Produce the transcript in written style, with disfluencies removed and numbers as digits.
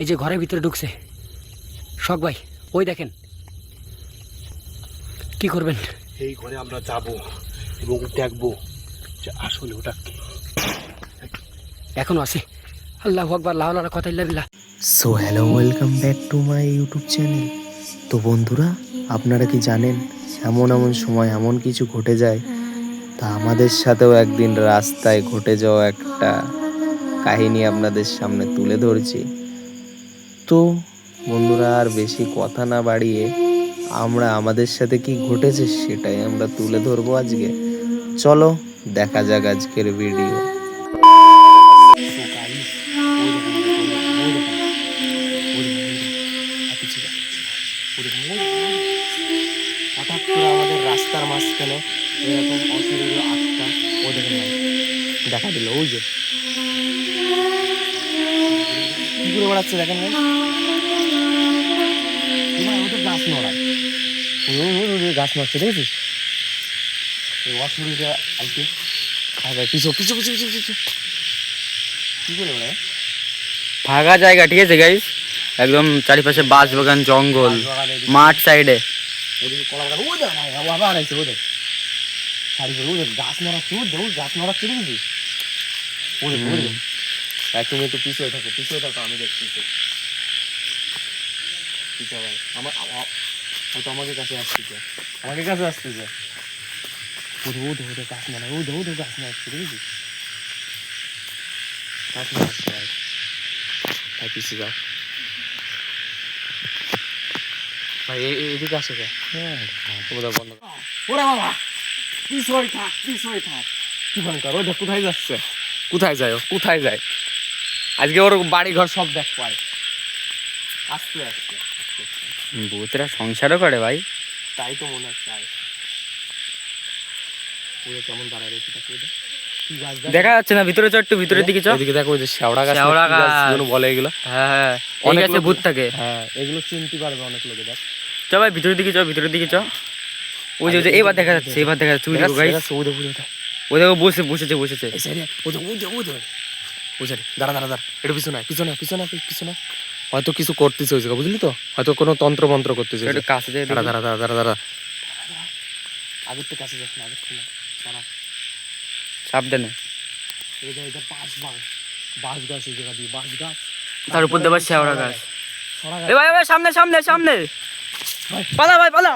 এই যে ঘরের ভিতরে ঢুকছে শখ ভাই, ওই দেখেন কি করবেন? এই ঘরে আমরা যাব এবং দেখবো যে আসলে ওটা কি। এখনো আছে। আল্লাহু আকবার, লা ইলাহা কথা ইল্লা বিল্লাহ। So hello, welcome back to my YouTube channel. তো বন্ধুরা, আপনারা কি জানেন এমন এমন সময় এমন কিছু ঘটে যায়, তা আমাদের সাথেও একদিন রাস্তায় ঘটে যাওয়া একটা কাহিনী আপনাদের সামনে তুলে ধরছি। তো বন্ধুরা, আর বেশি কথা না বাড়িয়ে আমরা আমাদের সাথে কি ঘটেছে সেটাই আমরা তুলে ধরবো আজকে। চলো দেখা যাক আজকের ভিডিও। হঠাৎ করে আমাদের রাস্তার মাঝখানে এরকম অসুবিধা আটকা ও দেখেন দেখা দিল। ওই যে কি করে বেড়াচ্ছে দেখেন না, ওদের গাছ নড়ায়, গাছ নড়ছে দেখেছিস? এই অসুবিধা আজকে পিছু পিছু পিছু পিছু পিছু কি করে বেড়ায়? ফাঁকা জায়গা, ঠিক আছে গাইস, একদম চারিপাশে বাঁশ বাগান, জঙ্গল, মাঠ সাইডে। ওদিকে কলা বাগান, ওই দেখ আবার আনাইছে, ওই দেখ শাড়ি করে, ওই দেখ গাছ নড়াচ্ছে, ওই দেখ গাছ নড়াচ্ছে দেখেছিস? ওই দেখ ওই দেখ। তুমি একটু পিছিয়ে থাকো, আমি দেখতেছি। পিছিয়ে ভাই আমার হয়তো আমাদের কাছে আসতেছে, ওদের গাছ নড়ায়, ওদের গাছ নড়াচ্ছে দেখেছিস? গাছ নড়াচ্ছে ভাই, ভাই পিছিয়ে যাও ভাই, এদিকে আসো কে? হ্যাঁ তোমাদের বন্ধ। ওরে বাবা, পিছয় থাক কি ভয়ঙ্কর। ওই দেখ কোথায় যাচ্ছে, কোথায় যায়? আজকে ওর বাড়ি ঘর সব দেখ পায়। আস্তে আস্তে ভূতেরা সংসারও করে ভাই। তাই তো মনে হচ্ছে। ওরা কেমন দাঁড়ায় রয়েছে কি গাছ দেখা যাচ্ছে না, ভিতরে চো, একটু ভিতরের দিকে চো। এদিকে দেখো, ওই যে শেওড়া গাছ বলে এগুলো। হ্যাঁ, অনেক আছে ভূত থাকে। হ্যাঁ, এগুলো চিনতে পারবে অনেক লোকে। দেখ চ ভাই, ভিতরের দিকে চ। ওই যে এবার দেখা যাচ্ছে, ওই দেখো গাইস, ওই দেখো বসেছে। দাঁড়া একটু পিছনে হয়তো কিছু করতেছে ওই জায়গা, বুঝলি তো? হয়তো কোনো তন্ত্র মন্ত্র করতেছে। একটু কাছে যাই। দাঁড়া আগের তো কাছে যাস না, দাঁড়া সাবধানে। বাঁশ গাছ, এই জায়গা দিয়ে বাঁশ গাছ, তার উপর দেবার শেওড়া গাছ। এ ভাই সামনে পালা ভাই, পালা।